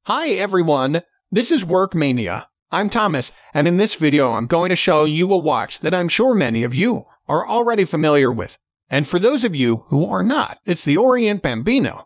Hi everyone, this is Werkmania. I'm Thomas, and in this video I'm going to show you a watch that I'm sure many of you are already familiar with. And for those of you who are not, it's the Orient Bambino.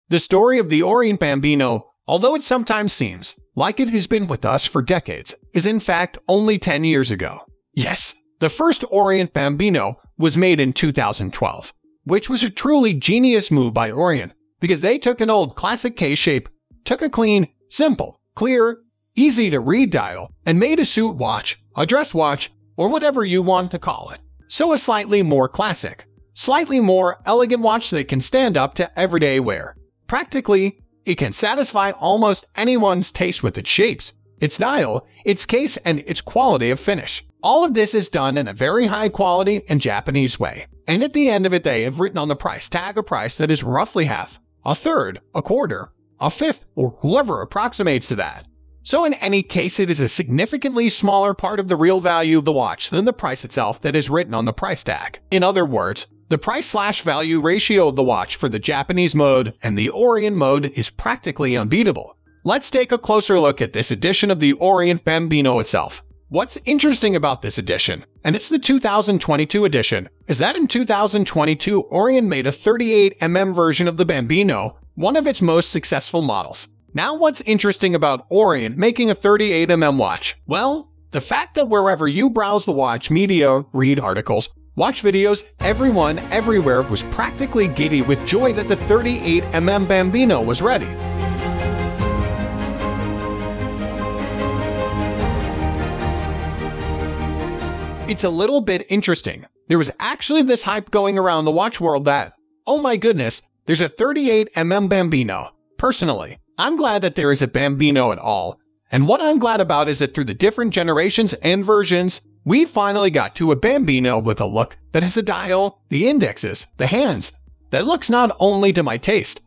The story of the Orient Bambino, although it sometimes seems like it has been with us for decades, is in fact only 10 years ago. Yes, the first Orient Bambino was made in 2012, which was a truly genius move by Orient, because they took an old classic case shape, took a clean, simple, clear, easy-to-read dial, and made a suit watch, a dress watch, or whatever you want to call it. So a slightly more classic, slightly more elegant watch that can stand up to everyday wear. Practically, it can satisfy almost anyone's taste with its shapes, its dial, its case, and its quality of finish. All of this is done in a very high quality and Japanese way. And at the end of it, they have written on the price tag a price that is roughly half, a third, a quarter, a fifth, or whoever approximates to that. So in any case, it is a significantly smaller part of the real value of the watch than the price itself that is written on the price tag. In other words, the price-slash-value ratio of the watch for the Japanese mode and the Orient mode is practically unbeatable. Let's take a closer look at this edition of the Orient Bambino itself. What's interesting about this edition, and it's the 2022 edition, is that in 2022 Orient made a 38mm version of the Bambino, one of its most successful models. Now what's interesting about Orient making a 38mm watch? Well, the fact that wherever you browse the watch media, read articles, watch videos, everyone everywhere was practically giddy with joy that the 38mm Bambino was ready. It's a little bit interesting. There was actually this hype going around the watch world that, oh my goodness, there's a 38mm Bambino. Personally, I'm glad that there is a Bambino at all. And what I'm glad about is that through the different generations and versions, we finally got to a Bambino with a look that has a dial, the indexes, the hands, that looks not only to my taste,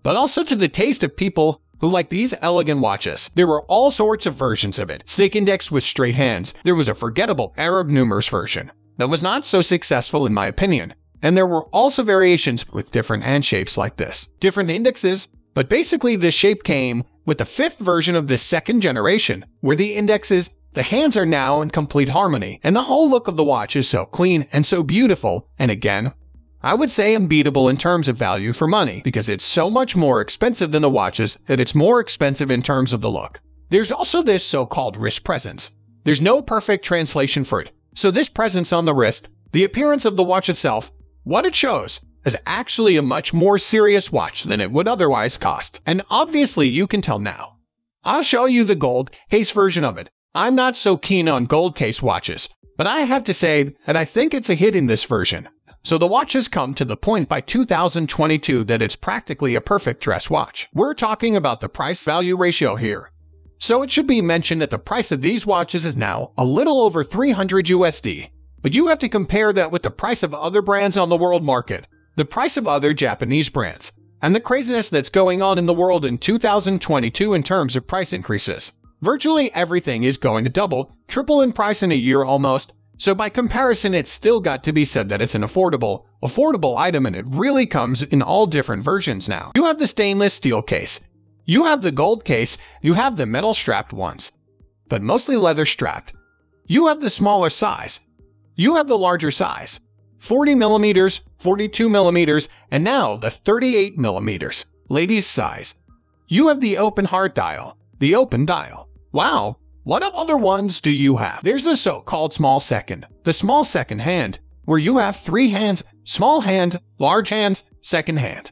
but also to the taste of people who like these elegant watches. There were all sorts of versions of it. Stick index with straight hands. There was a forgettable Arab numerous version that was not so successful in my opinion. And there were also variations with different hand shapes like this. Different indexes, but basically this shape came with the fifth version of this second generation, where the indexes, the hands are now in complete harmony, and the whole look of the watch is so clean and so beautiful, and again, I would say unbeatable in terms of value for money, because it's so much more expensive than the watches that it's more expensive in terms of the look. There's also this so-called wrist presence. There's no perfect translation for it, so this presence on the wrist, the appearance of the watch itself, what it shows, is actually a much more serious watch than it would otherwise cost. And obviously you can tell now. I'll show you the gold case version of it. I'm not so keen on gold case watches, but I have to say that I think it's a hit in this version. So the watch has come to the point by 2022 that it's practically a perfect dress watch. We're talking about the price-value ratio here. So it should be mentioned that the price of these watches is now a little over 300 USD. But you have to compare that with the price of other brands on the world market, the price of other Japanese brands, and the craziness that's going on in the world in 2022 in terms of price increases. Virtually everything is going to double, triple in price in a year almost. So by comparison, it's still got to be said that it's an affordable item, and it really comes in all different versions now. You have the stainless steel case, you have the gold case, you have the metal strapped ones, but mostly leather strapped. You have the smaller size, you have the larger size, 40mm, 42mm, and now the 38mm, ladies size. You have the open heart dial, the open dial. Wow! What other ones do you have? There's the so-called small second, the small second hand, where you have three hands, small hand, large hands, second hand.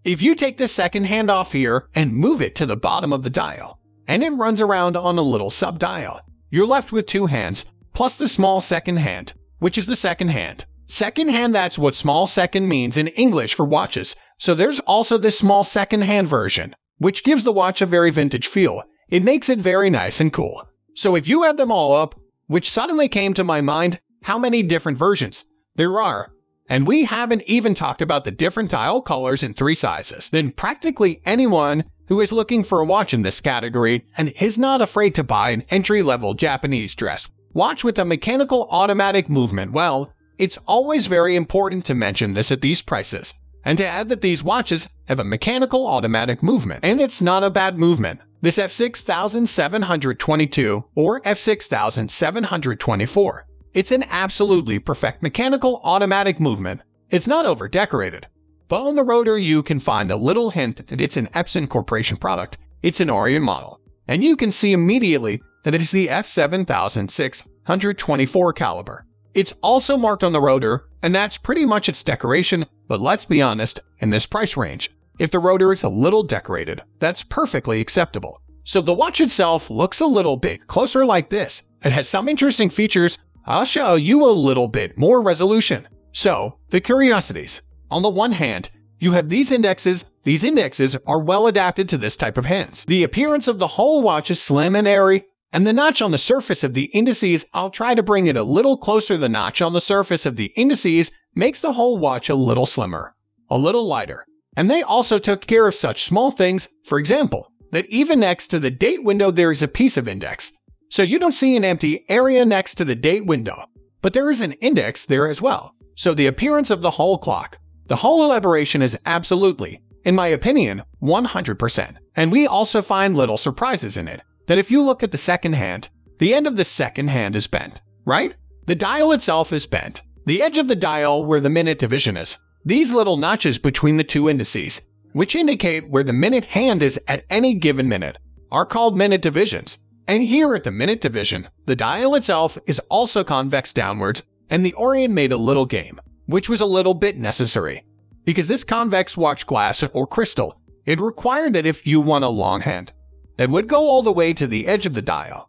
If you take the second hand off here and move it to the bottom of the dial, and it runs around on a little sub-dial, you're left with two hands, plus the small second hand, which is the second hand. Second hand, that's what small second means in English for watches, so there's also this small second hand version, which gives the watch a very vintage feel. It makes it very nice and cool. So if you add them all up, which suddenly came to my mind, how many different versions there are, and we haven't even talked about the different dial colors in 3 sizes, then practically anyone who is looking for a watch in this category and is not afraid to buy an entry-level Japanese dress watch with a mechanical automatic movement, well, it's always very important to mention this at these prices, and to add that these watches have a mechanical automatic movement, and it's not a bad movement. This F6722 or F6724. It's an absolutely perfect mechanical automatic movement. It's not over-decorated. But on the rotor you can find a little hint that it's an Epson Corporation product. It's an Orient model. And you can see immediately that it is the F7624 caliber. It's also marked on the rotor, and that's pretty much its decoration, but let's be honest, in this price range, if the rotor is a little decorated, that's perfectly acceptable. So the watch itself looks a little bit closer like this. It has some interesting features. I'll show you a little bit more resolution. So, the curiosities. On the one hand, you have these indexes. These indexes are well adapted to this type of hands. The appearance of the whole watch is slim and airy, and the notch on the surface of the indices, I'll try to bring it a little closer. The notch on the surface of the indices makes the whole watch a little slimmer, a little lighter. And they also took care of such small things, for example, that even next to the date window there is a piece of index. So you don't see an empty area next to the date window, but there is an index there as well. So the appearance of the whole clock, the whole elaboration is absolutely, in my opinion, 100%. And we also find little surprises in it. That if you look at the second hand, the end of the second hand is bent, right? The dial itself is bent. The edge of the dial where the minute division is. These little notches between the two indices, which indicate where the minute hand is at any given minute, are called minute divisions. And here at the minute division, the dial itself is also convex downwards, and the Orient made a little game, which was a little bit necessary. Because this convex watch glass or crystal, it required that if you want a long hand, that would go all the way to the edge of the dial,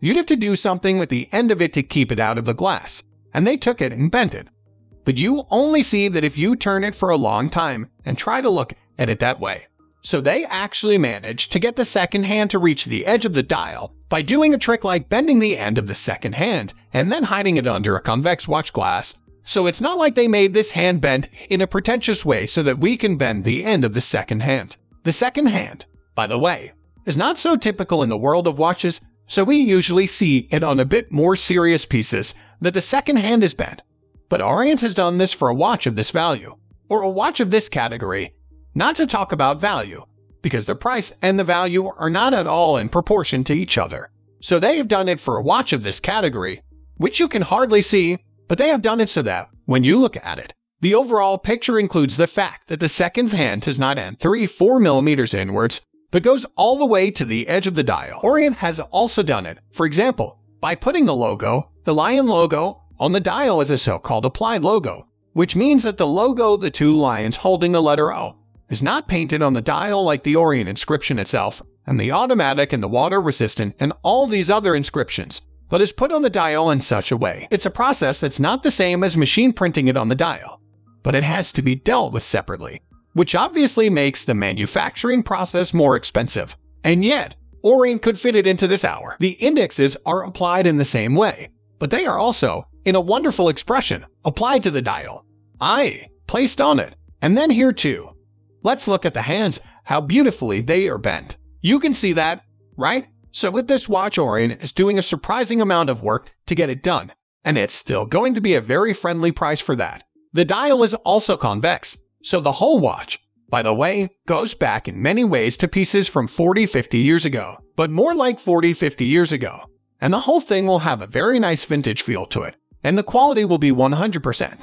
you'd have to do something with the end of it to keep it out of the glass, and they took it and bent it. But you only see that if you turn it for a long time and try to look at it that way. So they actually managed to get the second hand to reach the edge of the dial by doing a trick like bending the end of the second hand and then hiding it under a convex watch glass. So it's not like they made this hand bend in a pretentious way so that we can bend the end of the second hand. The second hand, by the way, is not so typical in the world of watches, so we usually see it on a bit more serious pieces that the second hand is bent. But Orient has done this for a watch of this value, or a watch of this category, not to talk about value, because the price and the value are not at all in proportion to each other. So they have done it for a watch of this category, which you can hardly see, but they have done it so that, when you look at it, the overall picture includes the fact that the second hand does not end 3-4 millimeters inwards, but goes all the way to the edge of the dial. Orient has also done it, for example, by putting the logo, the lion logo, on the dial as a so-called applied logo, which means that the logo, the two lions holding the letter O, is not painted on the dial like the Orient inscription itself, and the automatic and the water-resistant and all these other inscriptions, but is put on the dial in such a way. It's a process that's not the same as machine printing it on the dial, but it has to be dealt with separately, which obviously makes the manufacturing process more expensive. And yet, Orient could fit it into this hour. The indexes are applied in the same way, but they are also, in a wonderful expression, applied to the dial. Placed on it. And then here too. Let's look at the hands, how beautifully they are bent. You can see that, right? So with this watch, Orient is doing a surprising amount of work to get it done, and it's still going to be a very friendly price for that. The dial is also convex, so the whole watch, by the way, goes back in many ways to pieces from 40-50 years ago, but more like 40-50 years ago. And the whole thing will have a very nice vintage feel to it, and the quality will be 100%.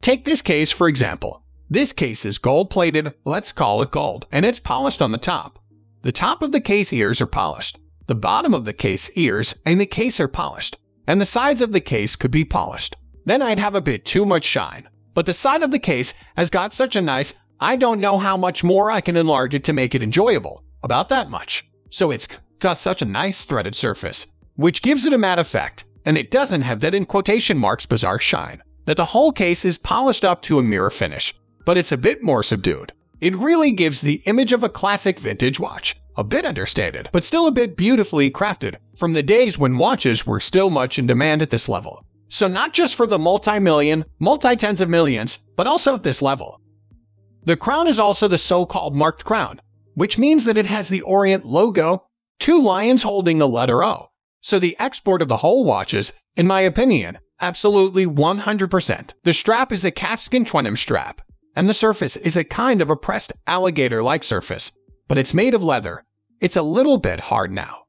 Take this case for example. This case is gold-plated, let's call it gold, and it's polished on the top. The top of the case ears are polished. The bottom of the case ears and the case are polished, and the sides of the case could be polished. Then I'd have a bit too much shine. But the side of the case has got such a nice, I don't know how much more I can enlarge it to make it enjoyable, about that much. So it's got such a nice threaded surface, which gives it a matte effect, and it doesn't have that in quotation marks bizarre shine, that the whole case is polished up to a mirror finish, but it's a bit more subdued. It really gives the image of a classic vintage watch, a bit understated, but still a bit beautifully crafted, from the days when watches were still much in demand at this level. So not just for the multi-million, multi-tens of millions, but also at this level. The crown is also the so-called marked crown, which means that it has the Orient logo, 2 lions holding the letter O. So the export of the whole watch is, in my opinion, absolutely 100%. The strap is a calfskin denim strap, and the surface is a kind of a pressed alligator-like surface, but it's made of leather. It's a little bit hard now,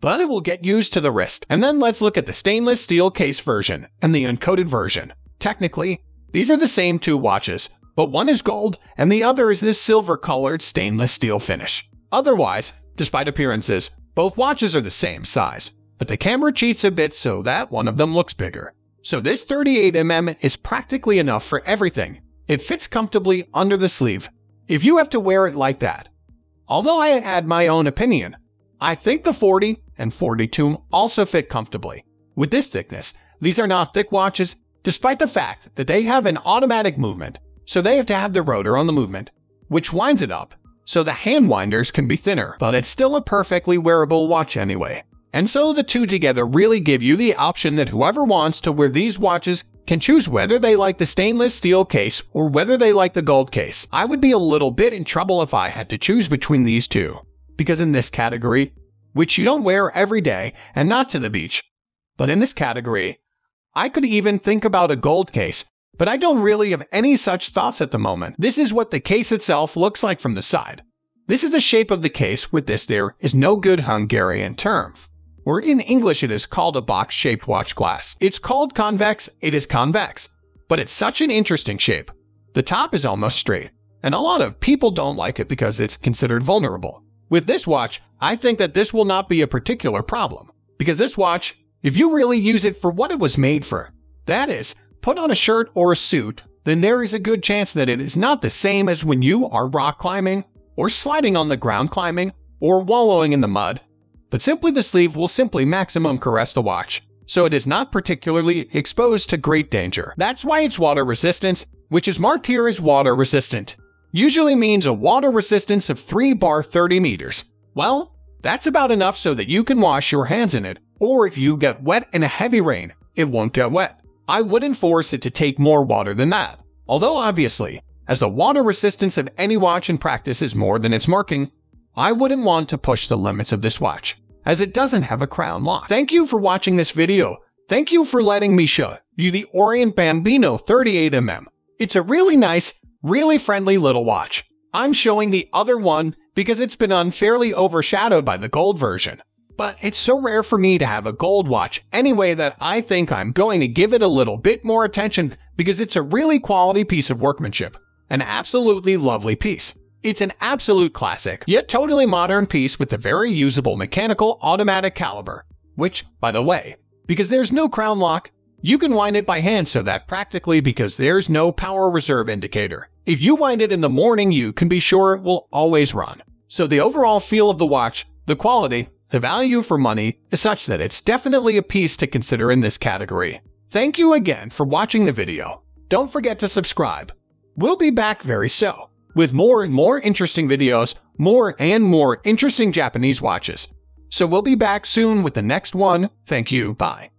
but it will get used to the wrist. And then let's look at the stainless steel case version and the uncoated version. Technically, these are the same 2 watches, but one is gold and the other is this silver-colored stainless steel finish. Otherwise, despite appearances, both watches are the same size, but the camera cheats a bit so that one of them looks bigger. So this 38mm is practically enough for everything. It fits comfortably under the sleeve, if you have to wear it like that. Although I had my own opinion, I think the 40 and 42 also fit comfortably. With this thickness, these are not thick watches, despite the fact that they have an automatic movement, so they have to have the rotor on the movement, which winds it up, so the hand winders can be thinner, but it's still a perfectly wearable watch anyway. And so the 2 together really give you the option that whoever wants to wear these watches can choose whether they like the stainless steel case or whether they like the gold case. I would be a little bit in trouble if I had to choose between these 2, because in this category, which you don't wear every day and not to the beach, but in this category, I could even think about a gold case, but I don't really have any such thoughts at the moment. This is what the case itself looks like from the side. This is the shape of the case. With this, there is no good Hungarian term, or in English it is called a box-shaped watch glass. It's called convex, it is convex, but it's such an interesting shape. The top is almost straight, and a lot of people don't like it because it's considered vulnerable. With this watch, I think that this will not be a particular problem, because this watch, if you really use it for what it was made for, that is, put on a shirt or a suit, then there is a good chance that it is not the same as when you are rock climbing, or sliding on the ground climbing, or wallowing in the mud. But simply the sleeve will simply maximum caress the watch, so it is not particularly exposed to great danger. That's why its water resistance, which is marked here as water resistant, usually means a water resistance of 3-30 meters. Well, that's about enough so that you can wash your hands in it, or if you get wet in a heavy rain, it won't get wet. I wouldn't force it to take more water than that, although obviously, as the water resistance of any watch in practice is more than its marking, I wouldn't want to push the limits of this watch, as it doesn't have a crown lock. Thank you for watching this video. Thank you for letting me show you the Orient Bambino 38mm. It's a really nice, really friendly little watch. I'm showing the other one because it's been unfairly overshadowed by the gold version. But it's so rare for me to have a gold watch anyway that I think I'm going to give it a little bit more attention because it's a really quality piece of workmanship. An absolutely lovely piece. It's an absolute classic, yet totally modern piece with a very usable mechanical automatic caliber. Which, by the way, because there's no crown lock, you can wind it by hand so that practically because there's no power reserve indicator. If you wind it in the morning, you can be sure it will always run. So the overall feel of the watch, the quality, the value for money is such that it's definitely a piece to consider in this category. Thank you again for watching the video. Don't forget to subscribe. We'll be back very soon with more and more interesting videos, more and more interesting Japanese watches. So we'll be back soon with the next one. Thank you. Bye.